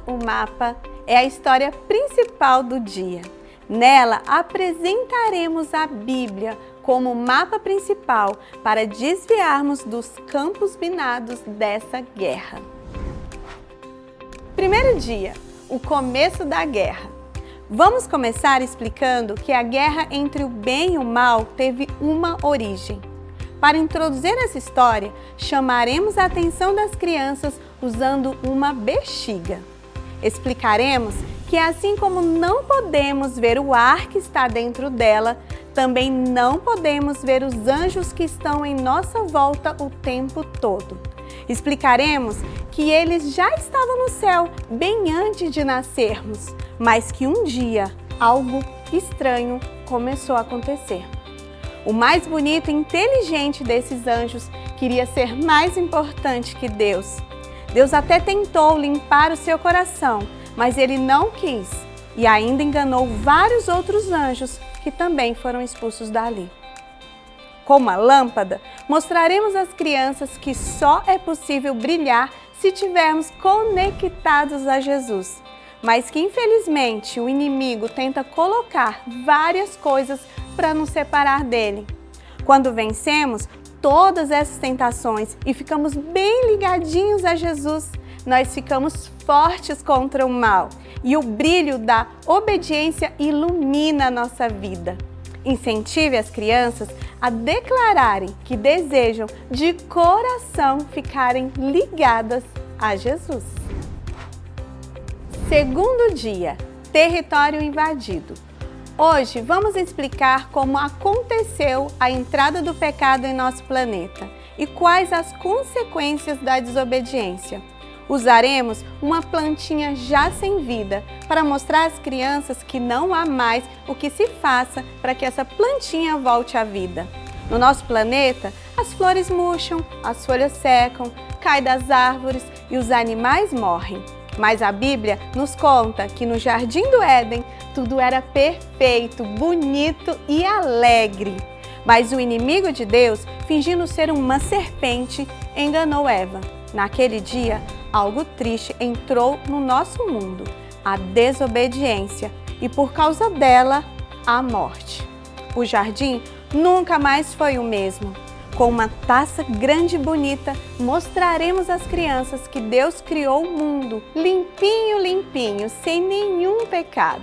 o mapa é a história principal do dia. Nela apresentaremos a Bíblia como mapa principal para desviarmos dos campos minados dessa guerra. Primeiro dia, o começo da guerra. Vamos começar explicando que a guerra entre o bem e o mal teve uma origem. Para introduzir essa história, chamaremos a atenção das crianças usando uma bexiga. Explicaremos que assim como não podemos ver o ar que está dentro dela, também não podemos ver os anjos que estão em nossa volta o tempo todo. Explicaremos que eles já estavam no céu bem antes de nascermos, mas que um dia algo estranho começou a acontecer. O mais bonito e inteligente desses anjos queria ser mais importante que Deus. Deus até tentou limpar o seu coração, mas ele não quis e ainda enganou vários outros anjos que também foram expulsos dali. Com uma lâmpada, mostraremos às crianças que só é possível brilhar se estivermos conectados a Jesus, mas que infelizmente o inimigo tenta colocar várias coisas para nos separar dele. Quando vencemos todas essas tentações e ficamos bem ligadinhos a Jesus, nós ficamos fortes contra o mal e o brilho da obediência ilumina a nossa vida. Incentive as crianças a declararem que desejam de coração ficarem ligadas a Jesus. Segundo dia, território invadido. Hoje vamos explicar como aconteceu a entrada do pecado em nosso planeta e quais as consequências da desobediência. Usaremos uma plantinha já sem vida para mostrar às crianças que não há mais o que se faça para que essa plantinha volte à vida. No nosso planeta, as flores murcham, as folhas secam, caem das árvores e os animais morrem. Mas a Bíblia nos conta que no Jardim do Éden tudo era perfeito, bonito e alegre. Mas o inimigo de Deus, fingindo ser uma serpente, enganou Eva. Naquele dia, algo triste entrou no nosso mundo, a desobediência, e por causa dela, a morte. O jardim nunca mais foi o mesmo. Com uma taça grande e bonita, mostraremos às crianças que Deus criou o mundo limpinho, limpinho, sem nenhum pecado.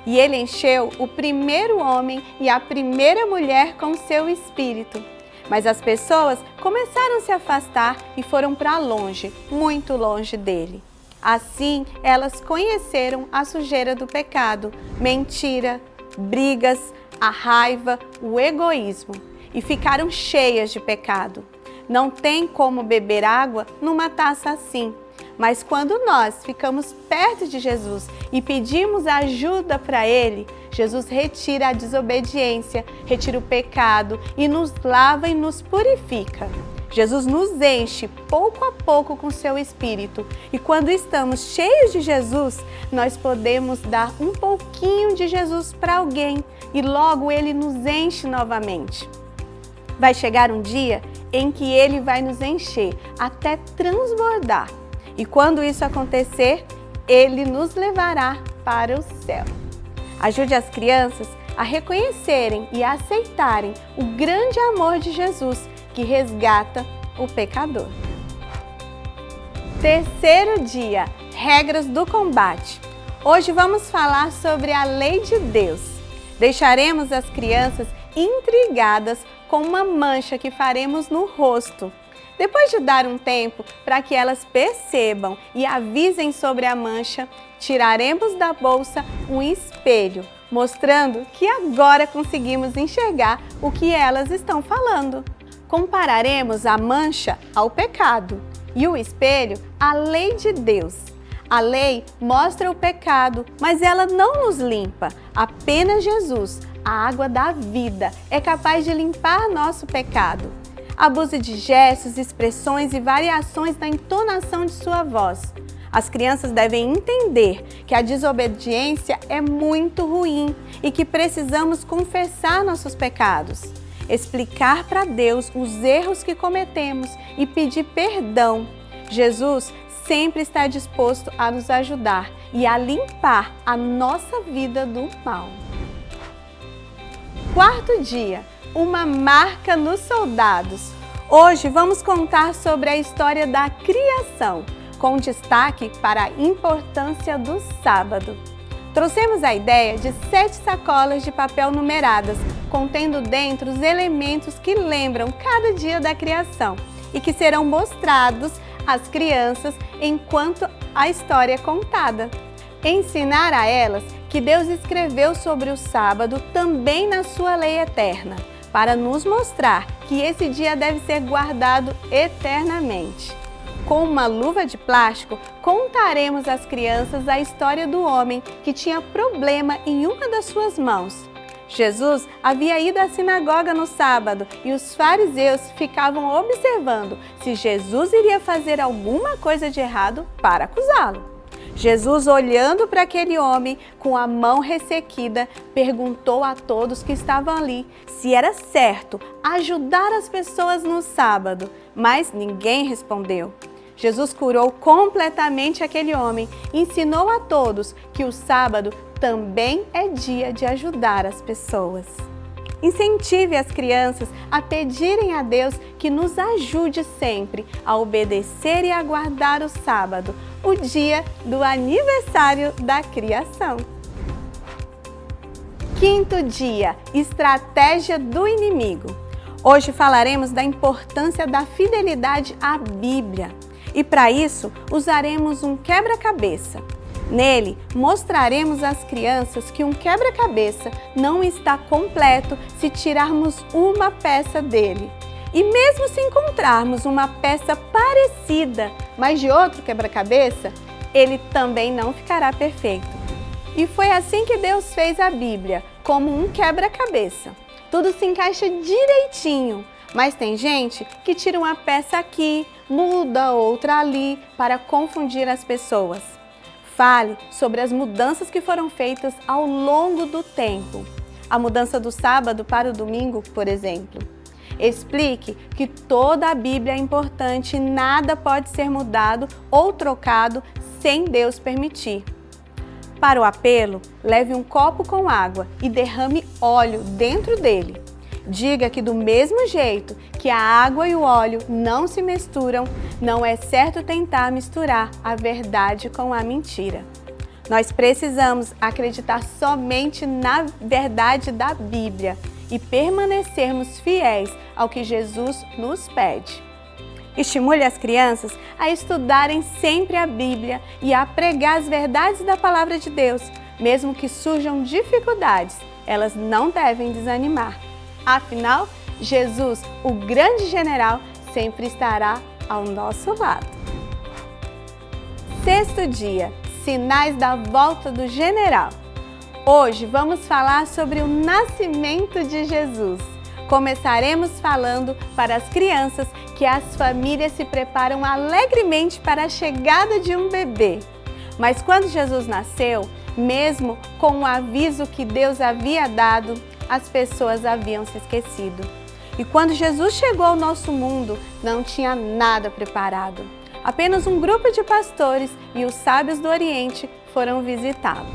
E Ele encheu o primeiro homem e a primeira mulher com seu espírito. Mas as pessoas começaram a se afastar e foram para longe, muito longe dele. Assim, elas conheceram a sujeira do pecado, mentira, brigas, a raiva, o egoísmo. E ficaram cheias de pecado. Não tem como beber água numa taça assim. Mas quando nós ficamos perto de Jesus e pedimos ajuda para Ele, Jesus retira a desobediência, retira o pecado e nos lava e nos purifica. Jesus nos enche pouco a pouco com seu Espírito e quando estamos cheios de Jesus, nós podemos dar um pouquinho de Jesus para alguém e logo Ele nos enche novamente. Vai chegar um dia em que Ele vai nos encher até transbordar. E quando isso acontecer, Ele nos levará para o céu. Ajude as crianças a reconhecerem e a aceitarem o grande amor de Jesus que resgata o pecador. Terceiro dia, regras do combate. Hoje vamos falar sobre a lei de Deus. Deixaremos as crianças intrigadas com uma mancha que faremos no rosto. Depois de dar um tempo para que elas percebam e avisem sobre a mancha, tiraremos da bolsa um espelho, mostrando que agora conseguimos enxergar o que elas estão falando. Compararemos a mancha ao pecado e o espelho à lei de Deus. A lei mostra o pecado, mas ela não nos limpa. Apenas Jesus, a água da vida, é capaz de limpar nosso pecado. Abuse de gestos, expressões e variações na entonação de sua voz. As crianças devem entender que a desobediência é muito ruim e que precisamos confessar nossos pecados, explicar para Deus os erros que cometemos e pedir perdão. Jesus sempre está disposto a nos ajudar e a limpar a nossa vida do mal. Quarto dia, uma marca nos soldados. Hoje vamos contar sobre a história da criação, com destaque para a importância do sábado. Trouxemos a ideia de 7 sacolas de papel numeradas, contendo dentro os elementos que lembram cada dia da criação e que serão mostrados às crianças enquanto a história é contada. Ensinar a elas que Deus escreveu sobre o sábado também na sua lei eterna, para nos mostrar que esse dia deve ser guardado eternamente. Com uma luva de plástico, contaremos às crianças a história do homem que tinha problema em uma das suas mãos. Jesus havia ido à sinagoga no sábado e os fariseus ficavam observando se Jesus iria fazer alguma coisa de errado para acusá-lo. Jesus, olhando para aquele homem com a mão ressequida, perguntou a todos que estavam ali se era certo ajudar as pessoas no sábado, mas ninguém respondeu. Jesus curou completamente aquele homem e ensinou a todos que o sábado também é dia de ajudar as pessoas. Incentive as crianças a pedirem a Deus que nos ajude sempre a obedecer e a guardar o sábado, o dia do aniversário da criação. Quinto dia, estratégia do inimigo. Hoje falaremos da importância da fidelidade à Bíblia. E para isso, usaremos um quebra-cabeça. Nele, mostraremos às crianças que um quebra-cabeça não está completo se tirarmos uma peça dele. E mesmo se encontrarmos uma peça parecida, mas de outro quebra-cabeça, ele também não ficará perfeito. E foi assim que Deus fez a Bíblia, como um quebra-cabeça. Tudo se encaixa direitinho. Mas tem gente que tira uma peça aqui, muda outra ali para confundir as pessoas. Fale sobre as mudanças que foram feitas ao longo do tempo. A mudança do sábado para o domingo, por exemplo. Explique que toda a Bíblia é importante e nada pode ser mudado ou trocado sem Deus permitir. Para o apelo, leve um copo com água e derrame óleo dentro dele. Diga que do mesmo jeito que a água e o óleo não se misturam, não é certo tentar misturar a verdade com a mentira. Nós precisamos acreditar somente na verdade da Bíblia e permanecermos fiéis ao que Jesus nos pede. Estimule as crianças a estudarem sempre a Bíblia e a pregar as verdades da Palavra de Deus. Mesmo que surjam dificuldades, elas não devem desanimar. Afinal, Jesus, o grande general, sempre estará ao nosso lado. Sexto dia, sinais da volta do general. Hoje vamos falar sobre o nascimento de Jesus. Começaremos falando para as crianças que as famílias se preparam alegremente para a chegada de um bebê. Mas quando Jesus nasceu, mesmo com o aviso que Deus havia dado, as pessoas haviam se esquecido. E quando Jesus chegou ao nosso mundo, não tinha nada preparado. Apenas um grupo de pastores e os sábios do Oriente foram visitá-lo.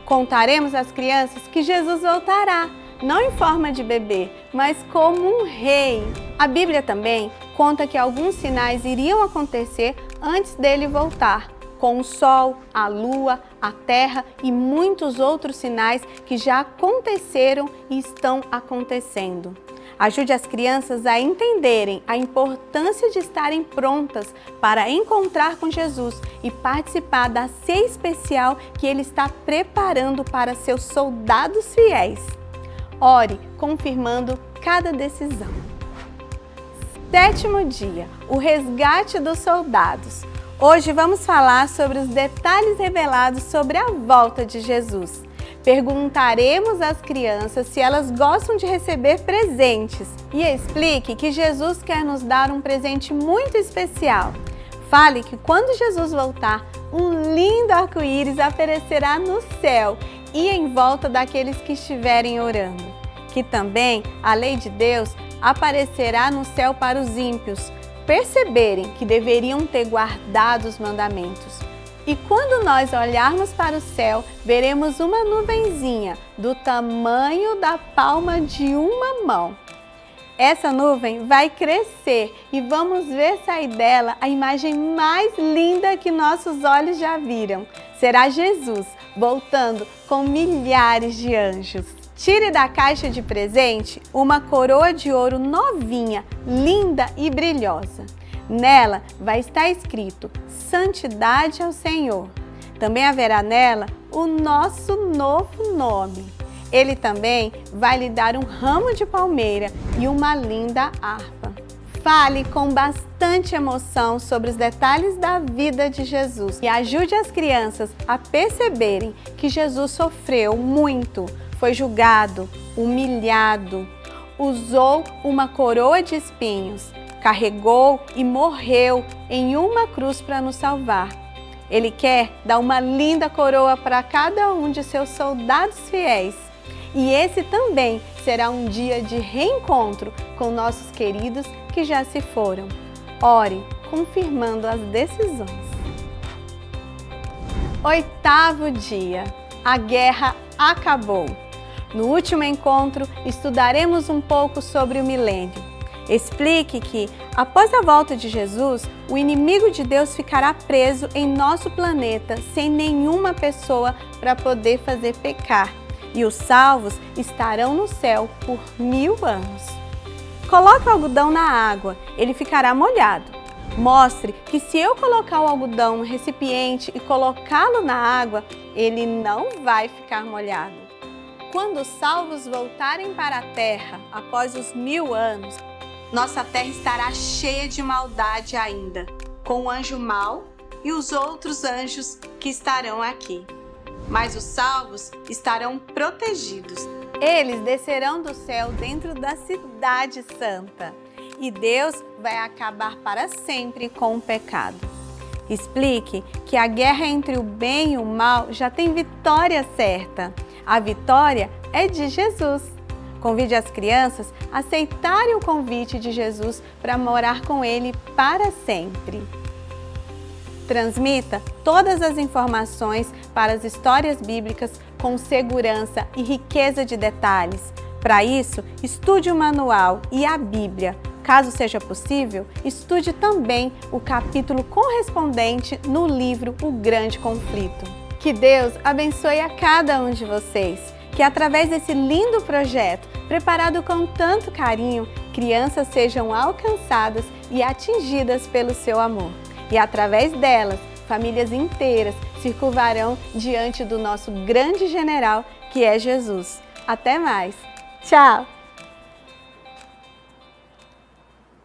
Contaremos às crianças que Jesus voltará, não em forma de bebê, mas como um rei. A Bíblia também conta que alguns sinais iriam acontecer antes dele voltar, com o sol, a lua, a terra e muitos outros sinais que já aconteceram e estão acontecendo. Ajude as crianças a entenderem a importância de estarem prontas para encontrar com Jesus e participar da ceia especial que Ele está preparando para seus soldados fiéis. Ore confirmando cada decisão. Sétimo dia, o resgate dos soldados. Hoje vamos falar sobre os detalhes revelados sobre a volta de Jesus. Perguntaremos às crianças se elas gostam de receber presentes e explique que Jesus quer nos dar um presente muito especial. Fale que quando Jesus voltar, um lindo arco-íris aparecerá no céu e em volta daqueles que estiverem orando. Que também a lei de Deus aparecerá no céu para os ímpios, perceberem que deveriam ter guardado os mandamentos. E quando nós olharmos para o céu, veremos uma nuvenzinha do tamanho da palma de uma mão. Essa nuvem vai crescer e vamos ver sair dela a imagem mais linda que nossos olhos já viram. Será Jesus voltando com milhares de anjos. Tire da caixa de presente uma coroa de ouro novinha, linda e brilhosa. Nela vai estar escrito Santidade ao Senhor. Também haverá nela o nosso novo nome. Ele também vai lhe dar um ramo de palmeira e uma linda harpa. Fale com bastante emoção sobre os detalhes da vida de Jesus e ajude as crianças a perceberem que Jesus sofreu muito, foi julgado, humilhado, usou uma coroa de espinhos, carregou e morreu em uma cruz para nos salvar. Ele quer dar uma linda coroa para cada um de seus soldados fiéis. E esse também será um dia de reencontro com nossos queridos que já se foram. Ore, confirmando as decisões. 8º dia. A guerra acabou. No último encontro, estudaremos um pouco sobre o milênio. Explique que, após a volta de Jesus, o inimigo de Deus ficará preso em nosso planeta sem nenhuma pessoa para poder fazer pecar. E os salvos estarão no céu por 1000 anos. Coloque o algodão na água, ele ficará molhado. Mostre que se eu colocar o algodão no recipiente e colocá-lo na água, ele não vai ficar molhado. Quando os salvos voltarem para a terra após os 1000 anos, nossa terra estará cheia de maldade ainda, com o anjo mau e os outros anjos que estarão aqui. Mas os salvos estarão protegidos. Eles descerão do céu dentro da cidade santa. E Deus vai acabar para sempre com o pecado. Explique que a guerra entre o bem e o mal já tem vitória certa. A vitória é de Jesus. Convide as crianças a aceitarem o convite de Jesus para morar com Ele para sempre. Transmita todas as informações para as histórias bíblicas com segurança e riqueza de detalhes. Para isso, estude o manual e a Bíblia. Caso seja possível, estude também o capítulo correspondente no livro O Grande Conflito. Que Deus abençoe a cada um de vocês. Que através desse lindo projeto, preparado com tanto carinho, crianças sejam alcançadas e atingidas pelo seu amor. E através delas, famílias inteiras se curvarão diante do nosso grande general, que é Jesus. Até mais! Tchau!